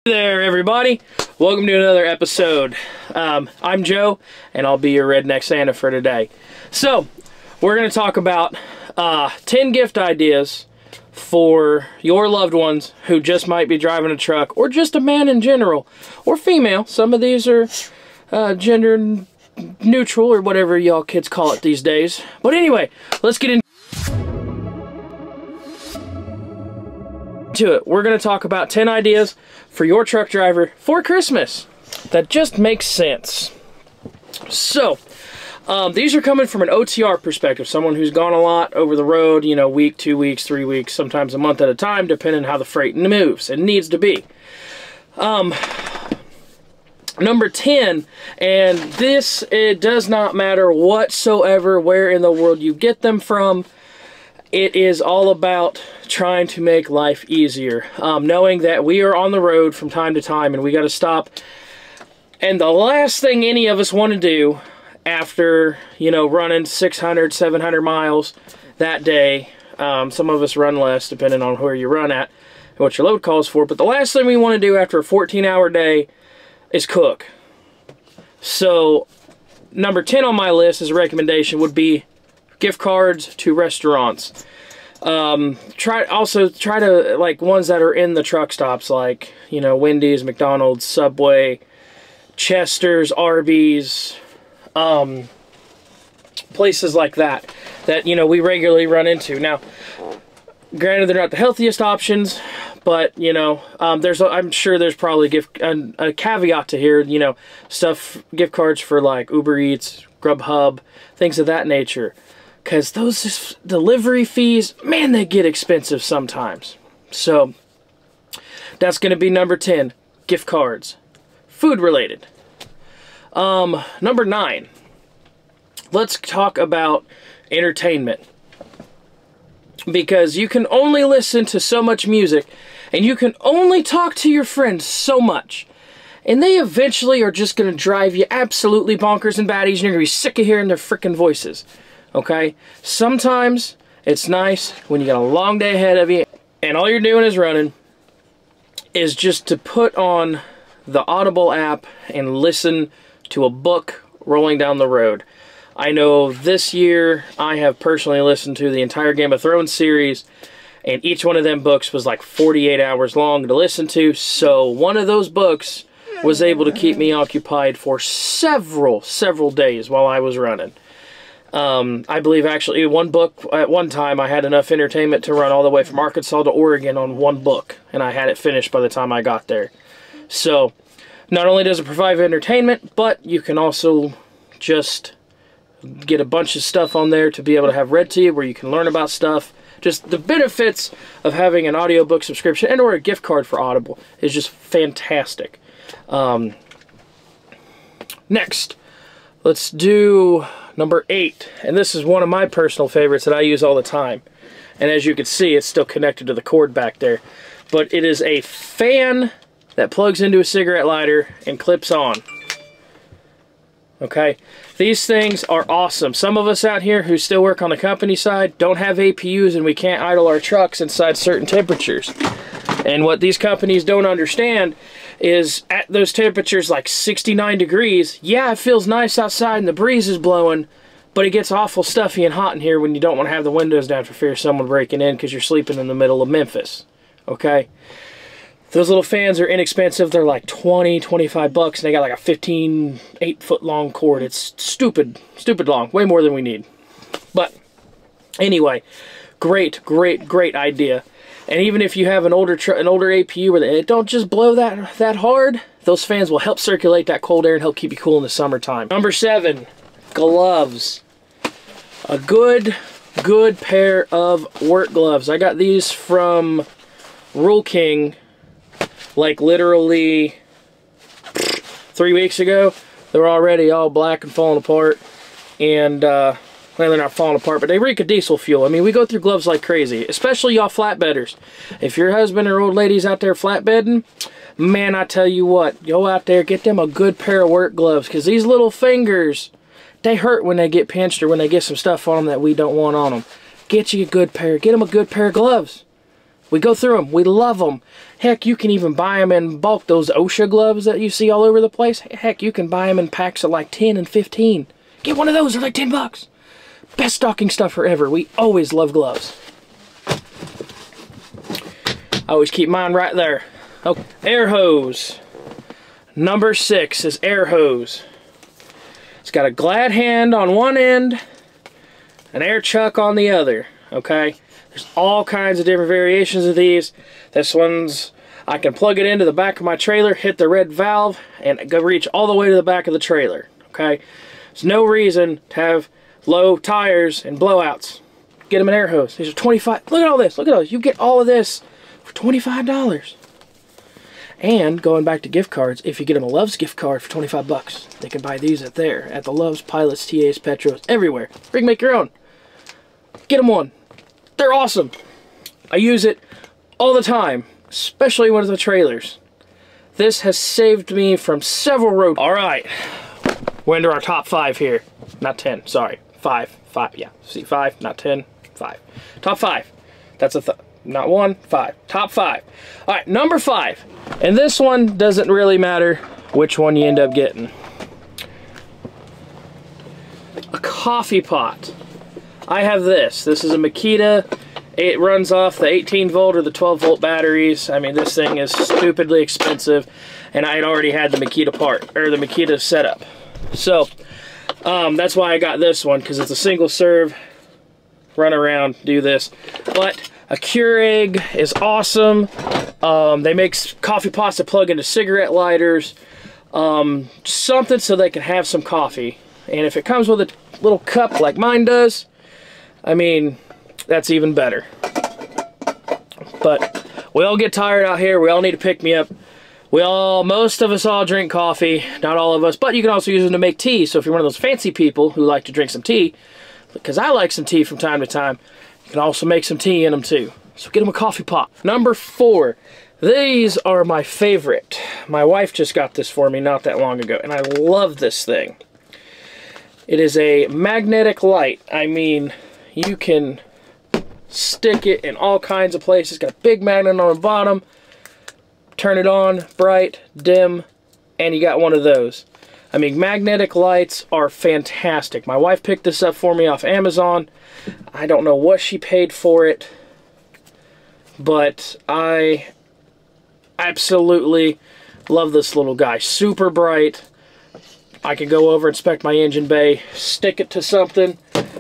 Hey there, everybody. Welcome to another episode. I'm Joe, and I'll be your redneck Santa for today. So, we're going to talk about 10 gift ideas for your loved ones who just might be driving a truck, or just a man in general, or female. Some of these are gender neutral, or whatever y'all kids call it these days. But anyway, let's get into it. We're going to talk about 10 ideas for your truck driver for Christmas that just makes sense. So, these are coming from an OTR perspective, someone who's gone a lot over the road, you know, week, 2 weeks, 3 weeks, sometimes a month at a time, depending on how the freight moves and needs to be. Number 10, and this, it does not matter whatsoever where in the world you get them from. It is all about trying to make life easier. Knowing that we are on the road from time to time and we got to stop. And the last thing any of us want to do after, you know, running 600, 700 miles that day, some of us run less depending on where you run at and what your load calls for, but the last thing we want to do after a 14-hour day is cook. So, number 10 on my list as a recommendation would be gift cards to restaurants. Try to, like, ones that are in the truck stops, like, you know, Wendy's, McDonald's, Subway, Chester's, Arby's, places like that, you know, we regularly run into. Now, granted, they're not the healthiest options, but, you know, I'm sure there's probably a caveat to here, you know, gift cards for, like, Uber Eats, Grubhub, things of that nature. Because those delivery fees, man, they get expensive sometimes. So, that's going to be number 10, gift cards. Food related. Number 9, let's talk about entertainment. Because you can only listen to so much music, and you can only talk to your friends so much. And they eventually are just going to drive you absolutely bonkers and batties, and you're going to be sick of hearing their freaking voices. Okay? Sometimes it's nice when you got a long day ahead of you and all you're doing is running, is just to put on the Audible app and listen to a book rolling down the road. I know this year I have personally listened to the entire Game of Thrones series, and each one of them books was like 48 hours long to listen to, so one of those books was able to keep me occupied for several days while I was running. I believe actually one book, at one time I had enough entertainment to run all the way from Arkansas to Oregon on one book, and I had it finished by the time I got there. So, not only does it provide entertainment, but you can also just get a bunch of stuff on there to be able to have read to you, where you can learn about stuff. Just the benefits of having an audiobook subscription and or a gift card for Audible is just fantastic. Next, let's do number 8, and this is one of my personal favorites that I use all the time. And as you can see, it's still connected to the cord back there. But it is a fan that plugs into a cigarette lighter and clips on. Okay? These things are awesome. Some of us out here who still work on the company side don't have APUs, and we can't idle our trucks inside certain temperatures. And what these companies don't understand is at those temperatures like 69 degrees, yeah, it feels nice outside and the breeze is blowing, but it gets awful stuffy and hot in here when you don't want to have the windows down for fear of someone breaking in because you're sleeping in the middle of Memphis. Okay? Those little fans are inexpensive. They're like 20, 25 bucks, and they got like a 8-foot long cord. It's stupid long. Way more than we need. But anyway, great idea. And even if you have an older APU where it don't just blow that hard, those fans will help circulate that cold air and help keep you cool in the summertime. Number 7, gloves. A good pair of work gloves. I got these from Rule King, like literally 3 weeks ago. They were already all black and falling apart, and well, they're not falling apart, but they reek of diesel fuel. I mean, we go through gloves like crazy, especially y'all flatbedders. If your husband or old lady's out there flatbedding, man, I tell you what, go out there, get them a good pair of work gloves, because these little fingers, they hurt when they get pinched or when they get some stuff on them that we don't want on them. Get you a good pair. Get them a good pair of gloves. We go through them. We love them. Heck, you can even buy them in bulk. Those OSHA gloves that you see all over the place. Heck, you can buy them in packs of like 10 and 15. Get one of those. They're like 10 bucks. Best stocking stuffer ever. We always love gloves. I always keep mine right there. Okay. Air hose. Number 6 is air hose. It's got a glad hand on one end, an air chuck on the other. Okay. There's all kinds of different variations of these. This one's, I can plug it into the back of my trailer, hit the red valve, and go reach all the way to the back of the trailer. Okay? There's no reason to have low tires and blowouts. Get them an air hose. These are 25. Look at all this. Look at all this. You get all of this for $25. And going back to gift cards, if you get them a Love's gift card for 25 bucks, they can buy these at the Love's, Pilots, TAs, Petros, everywhere. Or you can make your own. Get them one. They're awesome. I use it all the time, especially with the trailers. This has saved me from several road. All right, we're into our top 5 here. Not 10, sorry. 5, yeah. See, 5, not 10, 5. Top 5. That's not 1, 5. Top 5. All right, number 5. And this one doesn't really matter which one you end up getting. A coffee pot. I have this. This is a Makita. It runs off the 18 volt or the 12 volt batteries. I mean, this thing is stupidly expensive, and I had already had the Makita part, or the Makita setup. So, that's why I got this one, because it's a single serve, run around, do this. But a Keurig is awesome. They make coffee pots to plug into cigarette lighters. Something so they can have some coffee. And if it comes with a little cup like mine does, I mean, that's even better. But we all get tired out here. We all need to pick me up. Most of us all drink coffee. Not all of us, but you can also use them to make tea. So if you're one of those fancy people who like to drink some tea, because I like some tea from time to time, you can also make some tea in them too. So get them a coffee pot. Number 4. These are my favorite. My wife just got this for me not that long ago, and I love this thing. It is a magnetic light. I mean, you can stick it in all kinds of places. It's got a big magnet on the bottom. Turn it on, bright, dim, and you got one of those. I mean, magnetic lights are fantastic. My wife picked this up for me off Amazon. I don't know what she paid for it, but I absolutely love this little guy. Super bright. I can go over, inspect my engine bay, stick it to something,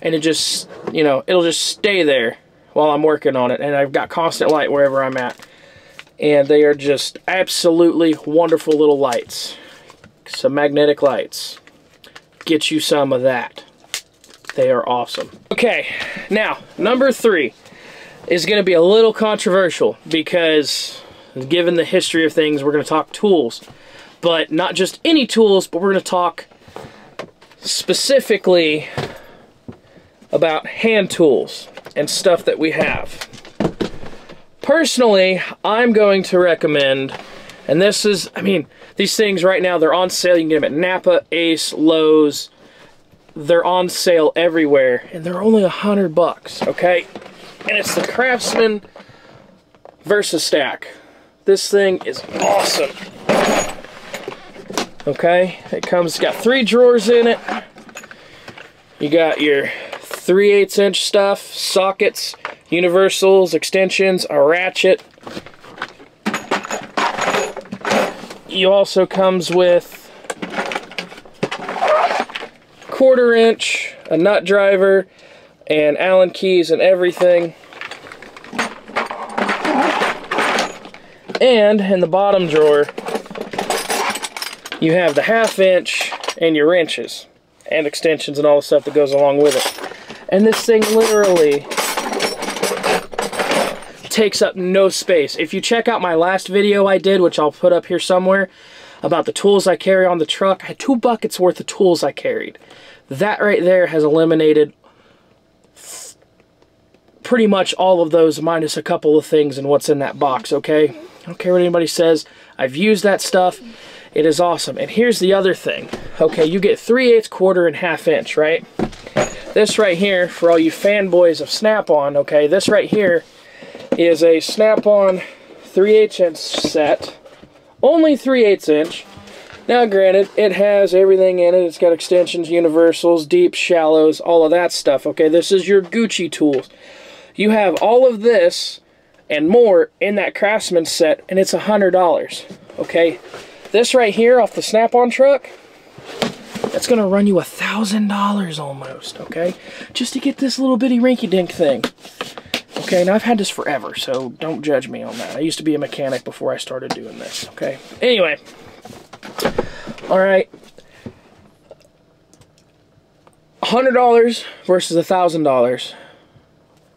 and it just, you know, it'll just stay there while I'm working on it. And I've got constant light wherever I'm at. And they are just absolutely wonderful little lights. Some magnetic lights. Get you some of that. They are awesome. Okay, now, number 3 is going to be a little controversial because, given the history of things, we're going to talk tools. But not just any tools, but we're going to talk specifically about hand tools and stuff that we have. Personally, I'm going to recommend, and this is, I mean, these things right now, they're on sale. You can get them at Napa, Ace, Lowe's. They're on sale everywhere, and they're only $100, okay? And it's the Craftsman VersaStack. This thing is awesome. Okay, it's got 3 drawers in it. You got your 3/8 inch stuff, sockets, universals, extensions, a ratchet. You also comes with 1/4 inch, a nut driver, and Allen keys and everything. And in the bottom drawer, you have the 1/2 inch and your wrenches and extensions and all the stuff that goes along with it. And this thing literally takes up no space. If you check out my last video I did, which I'll put up here somewhere, about the tools I carry on the truck, I had 2 buckets worth of tools I carried. That right there has eliminated pretty much all of those minus a couple of things and what's in that box, okay? I don't care what anybody says. I've used that stuff. It is awesome. And here's the other thing. Okay, you get 3/8, 1/4, and 1/2 inch, right? This right here, for all you fanboys of Snap-on, okay, this right here is a snap-on 3/8 inch set. Only 3/8 inch. Now granted, it has everything in it. It's got extensions, universals, deep, shallows, all of that stuff. Okay, this is your Gucci tools. You have all of this and more in that Craftsman set, and it's $100. Okay, this right here off the snap-on truck, that's gonna run you $1,000 almost. Okay, just to get this little bitty rinky-dink thing. Okay, now I've had this forever, so don't judge me on that. I used to be a mechanic before I started doing this. Okay, anyway. All right, $100 versus $1,000.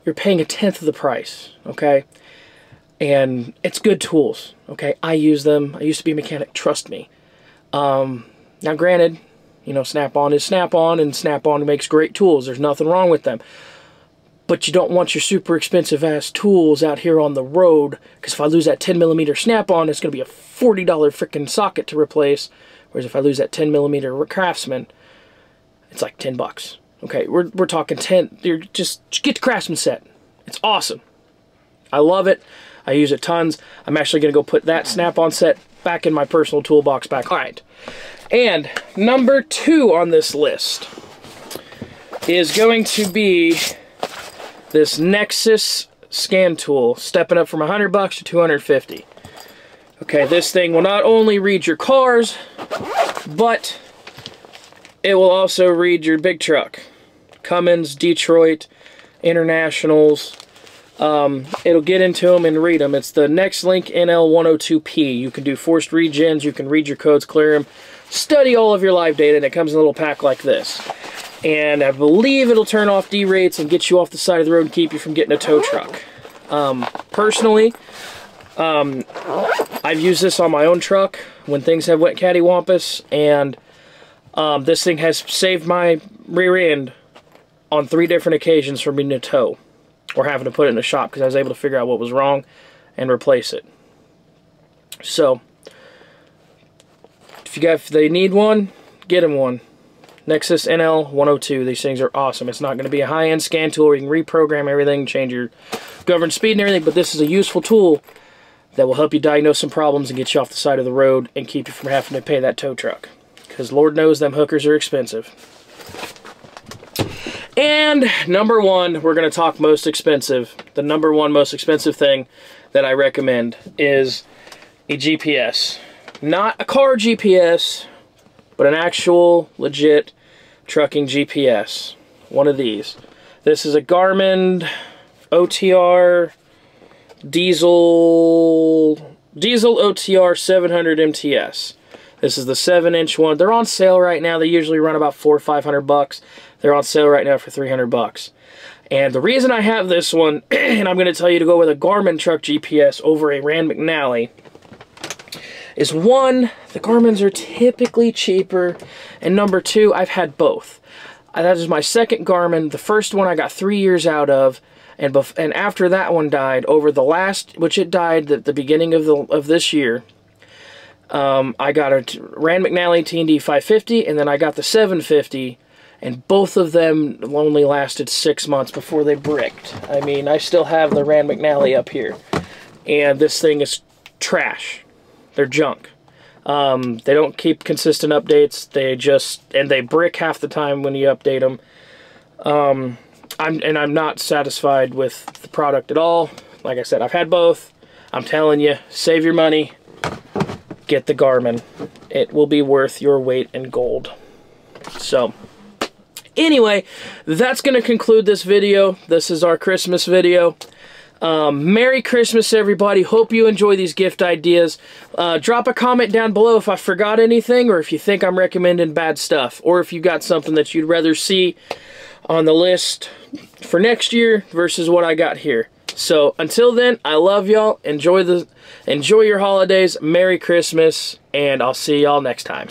You're paying 1/10 of the price, okay? And it's good tools, okay? I use them. I used to be a mechanic, trust me. Now granted, you know, Snap-on is Snap-on, and Snap-on makes great tools. There's nothing wrong with them. But you don't want your super expensive ass tools out here on the road, because if I lose that 10mm Snap-on, it's going to be a $40 freaking socket to replace. Whereas if I lose that 10mm Craftsman, it's like 10 bucks. Okay, we're talking 10. You're just get the Craftsman set. It's awesome. I love it. I use it tons. I'm actually going to go put that Snap-on set back in my personal toolbox back. All right. And number 2 on this list is going to be this Nexus scan tool, stepping up from $100 to $250. Okay, this thing will not only read your cars, but it will also read your big truck. Cummins, Detroit, Internationals. It'll get into them and read them. It's the NextLink NL102P. You can do forced regens, you can read your codes, clear them, study all of your live data, and it comes in a little pack like this. And I believe it'll turn off D-rates and get you off the side of the road and keep you from getting a tow truck. Personally, I've used this on my own truck when things have went cattywampus, and this thing has saved my rear end on 3 different occasions from being a tow or having to put it in the shop because I was able to figure out what was wrong and replace it. So, if they need one, get them one. Nexus NL102. These things are awesome. It's not going to be a high-end scan tool where you can reprogram everything, change your governed speed and everything, but this is a useful tool that will help you diagnose some problems and get you off the side of the road and keep you from having to pay that tow truck. Because Lord knows them hookers are expensive. And number 1, we're going to talk most expensive. The number 1 most expensive thing that I recommend is a GPS. Not a car GPS, but an actual, legit trucking GPS. One of these. This is a Garmin OTR Diesel OTR 700 MTS. This is the 7-inch one. They're on sale right now. They usually run about $400 or $500. They're on sale right now for $300. And the reason I have this one, and I'm going to tell you to go with a Garmin truck GPS over a Rand McNally, is 1, the Garmins are typically cheaper, and number 2, I've had both. That is my second Garmin. The first one I got 3 years out of, and after that one died, over the last, which it died at the beginning of this year, I got a Rand McNally T&D 550, and then I got the 750, and both of them only lasted 6 months before they bricked. I mean, I still have the Rand McNally up here, and this thing is trash. They're junk. They don't keep consistent updates. They brick half the time when you update them. I'm not satisfied with the product at all. Like I said, I've had both. I'm telling you, save your money. Get the Garmin. It will be worth your weight in gold. So, anyway, that's going to conclude this video. This is our Christmas video. Merry Christmas, everybody. Hope you enjoy these gift ideas. Drop a comment down below if I forgot anything, or if you think I'm recommending bad stuff, or if you got something that you'd rather see on the list for next year versus what I got here. So until then, I love y'all. Enjoy your holidays. Merry Christmas, and I'll see y'all next time.